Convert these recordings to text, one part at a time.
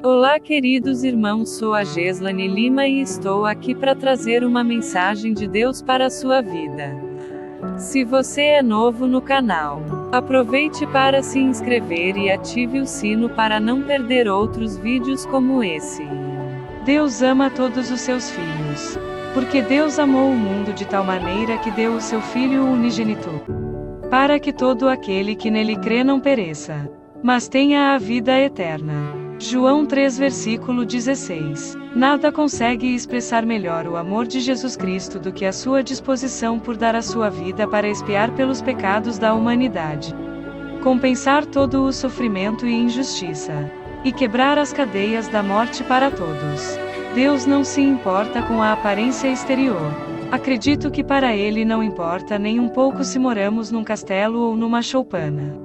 Olá, queridos irmãos, sou a Geslane Lima e estou aqui para trazer uma mensagem de Deus para a sua vida. Se você é novo no canal, aproveite para se inscrever e ative o sino para não perder outros vídeos como esse. Deus ama todos os seus filhos. Porque Deus amou o mundo de tal maneira que deu o seu Filho unigênito, para que todo aquele que nele crê não pereça, mas tenha a vida eterna. João 3 versículo 16. Nada consegue expressar melhor o amor de Jesus Cristo do que a sua disposição por dar a sua vida para expiar pelos pecados da humanidade, compensar todo o sofrimento e injustiça, e quebrar as cadeias da morte para todos. Deus não se importa com a aparência exterior. Acredito que para Ele não importa nem um pouco se moramos num castelo ou numa choupana,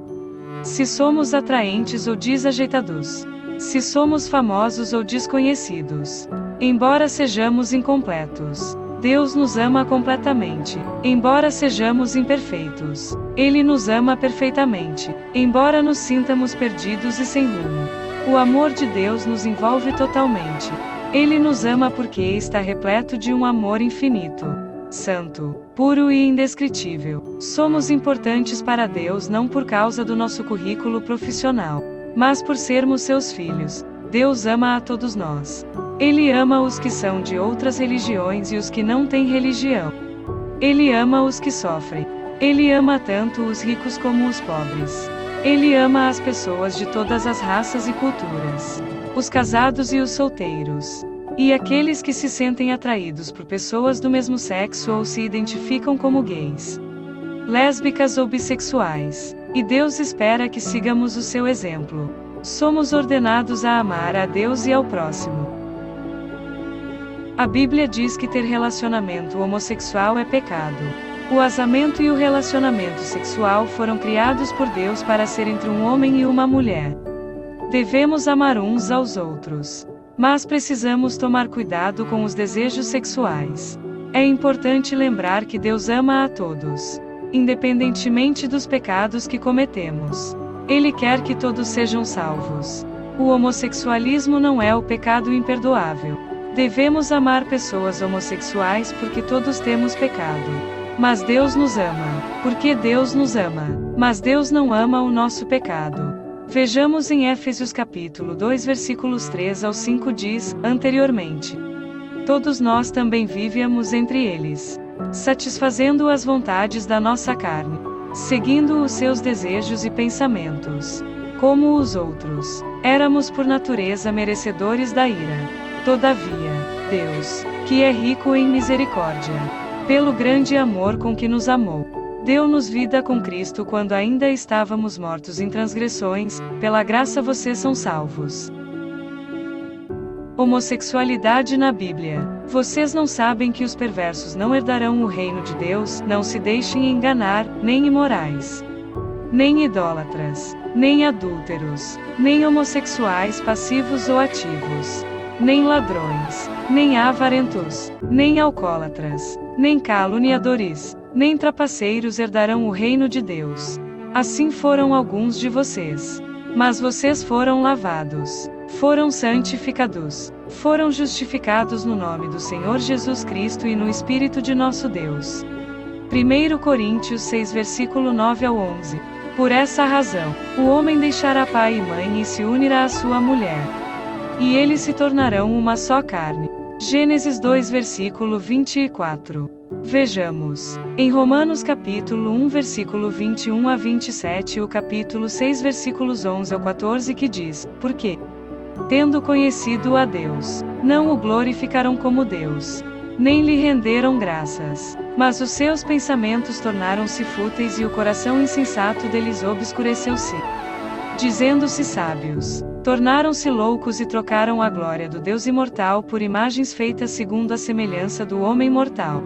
se somos atraentes ou desajeitados, se somos famosos ou desconhecidos. Embora sejamos incompletos, Deus nos ama completamente. Embora sejamos imperfeitos, Ele nos ama perfeitamente. Embora nos sintamos perdidos e sem rumo, o amor de Deus nos envolve totalmente. Ele nos ama porque está repleto de um amor infinito, santo, puro e indescritível. Somos importantes para Deus não por causa do nosso currículo profissional, mas por sermos seus filhos. Deus ama a todos nós. Ele ama os que são de outras religiões e os que não têm religião. Ele ama os que sofrem. Ele ama tanto os ricos como os pobres. Ele ama as pessoas de todas as raças e culturas, os casados e os solteiros, e aqueles que se sentem atraídos por pessoas do mesmo sexo ou se identificam como gays, lésbicas ou bissexuais. E Deus espera que sigamos o seu exemplo. Somos ordenados a amar a Deus e ao próximo. A Bíblia diz que ter relacionamento homossexual é pecado. O casamento e o relacionamento sexual foram criados por Deus para ser entre um homem e uma mulher. Devemos amar uns aos outros, mas precisamos tomar cuidado com os desejos sexuais. É importante lembrar que Deus ama a todos, independentemente dos pecados que cometemos. Ele quer que todos sejam salvos. O homossexualismo não é o pecado imperdoável. Devemos amar pessoas homossexuais porque todos temos pecado. Mas Deus nos ama. Porque Deus nos ama. Mas Deus não ama o nosso pecado. Vejamos em Éfesios capítulo 2 versículos 3 ao 5 diz, anteriormente, todos nós também vivíamos entre eles, satisfazendo as vontades da nossa carne, seguindo os seus desejos e pensamentos. Como os outros, éramos por natureza merecedores da ira. Todavia, Deus, que é rico em misericórdia, pelo grande amor com que nos amou, deu-nos vida com Cristo quando ainda estávamos mortos em transgressões. Pela graça vocês são salvos. Homossexualidade na Bíblia. Vocês não sabem que os perversos não herdarão o reino de Deus? Não se deixem enganar, nem imorais, nem idólatras, nem adúlteros, nem homossexuais passivos ou ativos, nem ladrões, nem avarentos, nem alcoólatras, nem caluniadores, nem trapaceiros herdarão o reino de Deus. Assim foram alguns de vocês. Mas vocês foram lavados, foram santificados, foram justificados no nome do Senhor Jesus Cristo e no Espírito de nosso Deus. 1 Coríntios 6 versículo 9 ao 11. Por essa razão, o homem deixará pai e mãe e se unirá à sua mulher, e eles se tornarão uma só carne. Gênesis 2 versículo 24. Vejamos, em Romanos capítulo 1 versículo 21 a 27 e o capítulo 6 versículos 11 ao 14 que diz, porque, tendo conhecido a Deus, não o glorificaram como Deus, nem lhe renderam graças, mas os seus pensamentos tornaram-se fúteis e o coração insensato deles obscureceu-se. Dizendo-se sábios, tornaram-se loucos e trocaram a glória do Deus imortal por imagens feitas segundo a semelhança do homem mortal,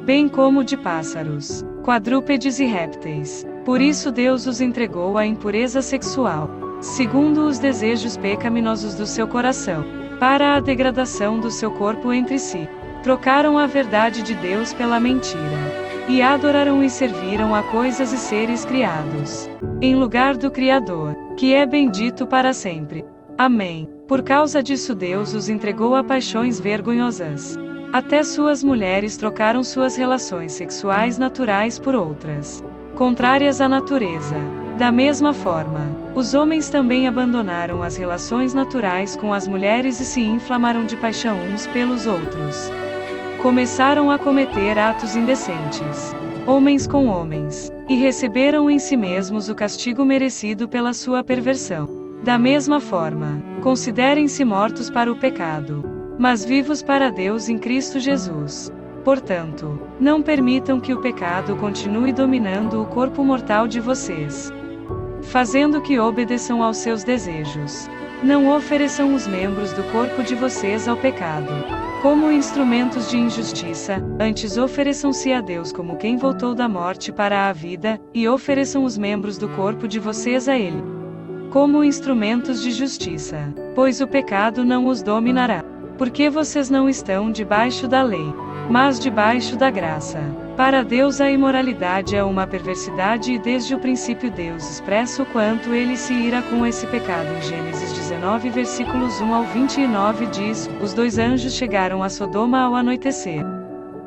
bem como de pássaros, quadrúpedes e répteis. Por isso Deus os entregou à impureza sexual, segundo os desejos pecaminosos do seu coração, para a degradação do seu corpo entre si. Trocaram a verdade de Deus pela mentira, e adoraram e serviram a coisas e seres criados, em lugar do Criador, que é bendito para sempre. Amém. Por causa disso Deus os entregou a paixões vergonhosas. Até suas mulheres trocaram suas relações sexuais naturais por outras, contrárias à natureza. Da mesma forma, os homens também abandonaram as relações naturais com as mulheres e se inflamaram de paixão uns pelos outros. Começaram a cometer atos indecentes, homens com homens, e receberam em si mesmos o castigo merecido pela sua perversão. Da mesma forma, considerem-se mortos para o pecado, mas vivos para Deus em Cristo Jesus. Portanto, não permitam que o pecado continue dominando o corpo mortal de vocês, fazendo que obedeçam aos seus desejos. Não ofereçam os membros do corpo de vocês ao pecado, como instrumentos de injustiça, antes ofereçam-se a Deus como quem voltou da morte para a vida, e ofereçam os membros do corpo de vocês a Ele, como instrumentos de justiça, pois o pecado não os dominará. Porque vocês não estão debaixo da lei, mas debaixo da graça. Para Deus a imoralidade é uma perversidade e desde o princípio Deus expressa o quanto Ele se ira com esse pecado. Em Gênesis 19 versículos 1 ao 29 diz, os 2 anjos chegaram a Sodoma ao anoitecer.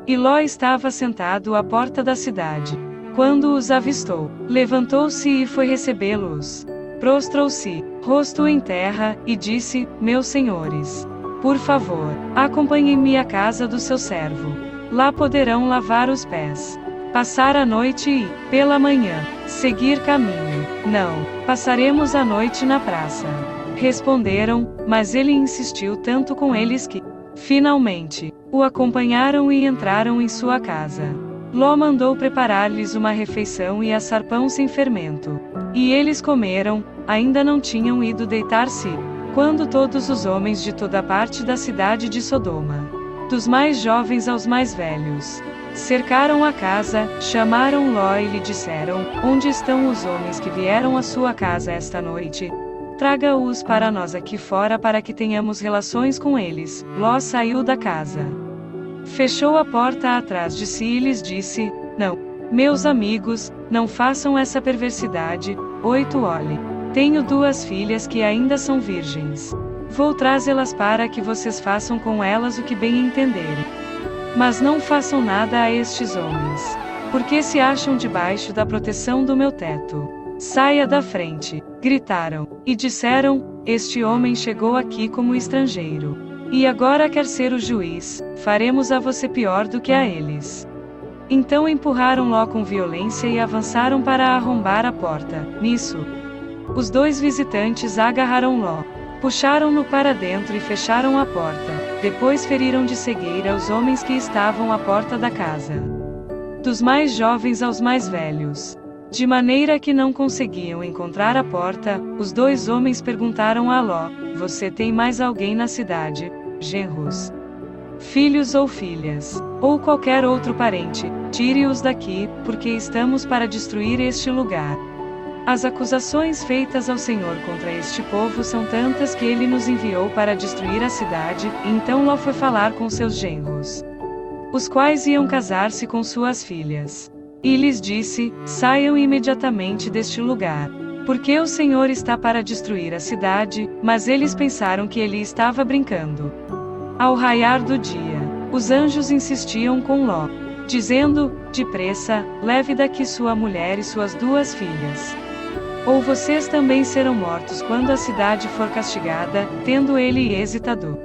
E Ló estava sentado à porta da cidade. Quando os avistou, levantou-se e foi recebê-los. Prostrou-se, rosto em terra, e disse, meus senhores, por favor, acompanhem-me à casa do seu servo. Lá poderão lavar os pés, passar a noite e, pela manhã, seguir caminho. Não, passaremos a noite na praça. Responderam, mas ele insistiu tanto com eles que, finalmente, o acompanharam e entraram em sua casa. Ló mandou preparar-lhes uma refeição e assar pão sem fermento. E eles comeram, ainda não tinham ido deitar-se, quando todos os homens de toda parte da cidade de Sodoma, dos mais jovens aos mais velhos, cercaram a casa, chamaram Ló e lhe disseram, onde estão os homens que vieram à sua casa esta noite? Traga-os para nós aqui fora para que tenhamos relações com eles. Ló saiu da casa, fechou a porta atrás de si e lhes disse, não, meus amigos, não façam essa perversidade. 8 Olhe, tenho 2 filhas que ainda são virgens. Vou trazê-las para que vocês façam com elas o que bem entenderem. Mas não façam nada a estes homens, porque se acham debaixo da proteção do meu teto. Saia da frente, gritaram, e disseram, este homem chegou aqui como estrangeiro. E agora quer ser o juiz, faremos a você pior do que a eles. Então empurraram Ló com violência e avançaram para arrombar a porta. Nisso, os 2 visitantes agarraram Ló, puxaram-no para dentro e fecharam a porta. Depois feriram de cegueira os homens que estavam à porta da casa, dos mais jovens aos mais velhos, de maneira que não conseguiam encontrar a porta. Os 2 homens perguntaram a Ló, você tem mais alguém na cidade, genros, filhos ou filhas, ou qualquer outro parente? Tire-os daqui, porque estamos para destruir este lugar. As acusações feitas ao Senhor contra este povo são tantas que ele nos enviou para destruir a cidade. Então Ló foi falar com seus genros, os quais iam casar-se com suas filhas. E lhes disse, saiam imediatamente deste lugar, porque o Senhor está para destruir a cidade. Mas eles pensaram que ele estava brincando. Ao raiar do dia, os anjos insistiam com Ló, dizendo, depressa, leve daqui sua mulher e suas 2 filhas. Ou vocês também serão mortos quando a cidade for castigada. Tendo ele hesitado,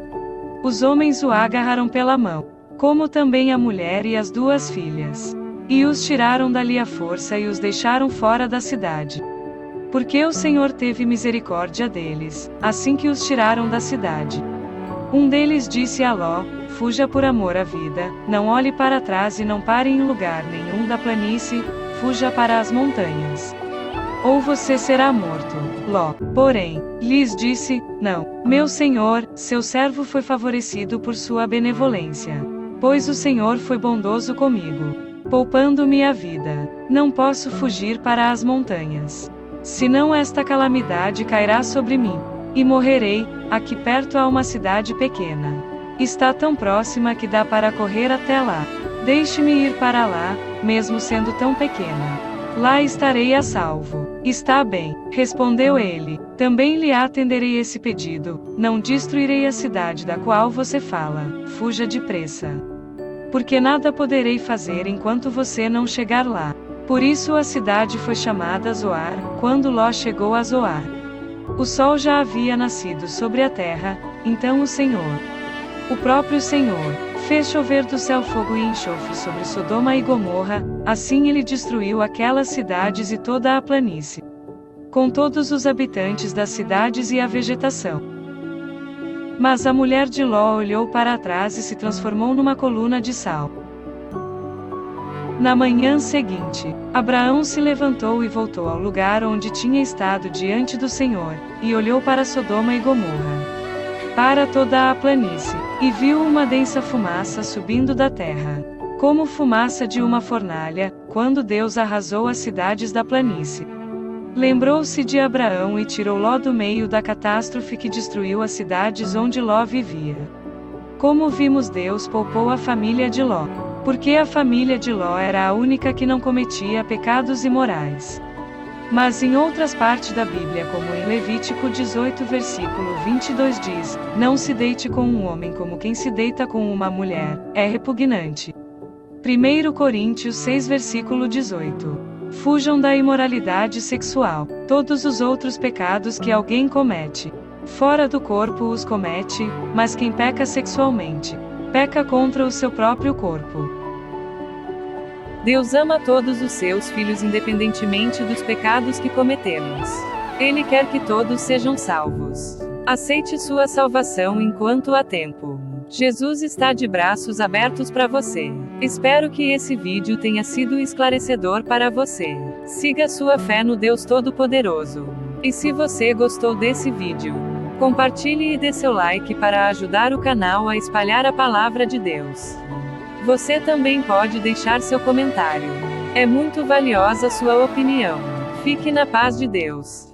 os homens o agarraram pela mão, como também a mulher e as 2 filhas, e os tiraram dali à força e os deixaram fora da cidade. Porque o Senhor teve misericórdia deles, assim que os tiraram da cidade. Um deles disse a Ló, fuja por amor à vida, não olhe para trás e não pare em lugar nenhum da planície, fuja para as montanhas, ou você será morto. Ló, porém, lhes disse, não, meu senhor, seu servo foi favorecido por sua benevolência, pois o Senhor foi bondoso comigo, poupando-me a vida. Não posso fugir para as montanhas, senão esta calamidade cairá sobre mim, e morrerei. Aqui perto há uma cidade pequena, está tão próxima que dá para correr até lá. Deixe-me ir para lá, mesmo sendo tão pequena. Lá estarei a salvo. Está bem, respondeu ele. Também lhe atenderei esse pedido, não destruirei a cidade da qual você fala, fuja depressa. Porque nada poderei fazer enquanto você não chegar lá. Por isso a cidade foi chamada Zoar, quando Ló chegou a Zoar. O sol já havia nascido sobre a terra, então o próprio Senhor, fez chover do céu fogo e enxofre sobre Sodoma e Gomorra, assim ele destruiu aquelas cidades e toda a planície, com todos os habitantes das cidades e a vegetação. Mas a mulher de Ló olhou para trás e se transformou numa coluna de sal. Na manhã seguinte, Abraão se levantou e voltou ao lugar onde tinha estado diante do Senhor, e olhou para Sodoma e Gomorra, para toda a planície, e viu uma densa fumaça subindo da terra, como fumaça de uma fornalha, quando Deus arrasou as cidades da planície. Lembrou-se de Abraão e tirou Ló do meio da catástrofe que destruiu as cidades onde Ló vivia. Como vimos, Deus poupou a família de Ló, porque a família de Ló era a única que não cometia pecados imorais. Mas em outras partes da Bíblia, como em Levítico 18 versículo 22 diz, não se deite com um homem como quem se deita com uma mulher, é repugnante. 1 Coríntios 6 versículo 18. Fujam da imoralidade sexual. Todos os outros pecados que alguém comete, fora do corpo os comete, mas quem peca sexualmente, peca contra o seu próprio corpo. Deus ama todos os seus filhos independentemente dos pecados que cometemos. Ele quer que todos sejam salvos. Aceite sua salvação enquanto há tempo. Jesus está de braços abertos para você. Espero que esse vídeo tenha sido esclarecedor para você. Siga sua fé no Deus Todo-Poderoso. E se você gostou desse vídeo, compartilhe e dê seu like para ajudar o canal a espalhar a palavra de Deus. Você também pode deixar seu comentário. É muito valiosa sua opinião. Fique na paz de Deus.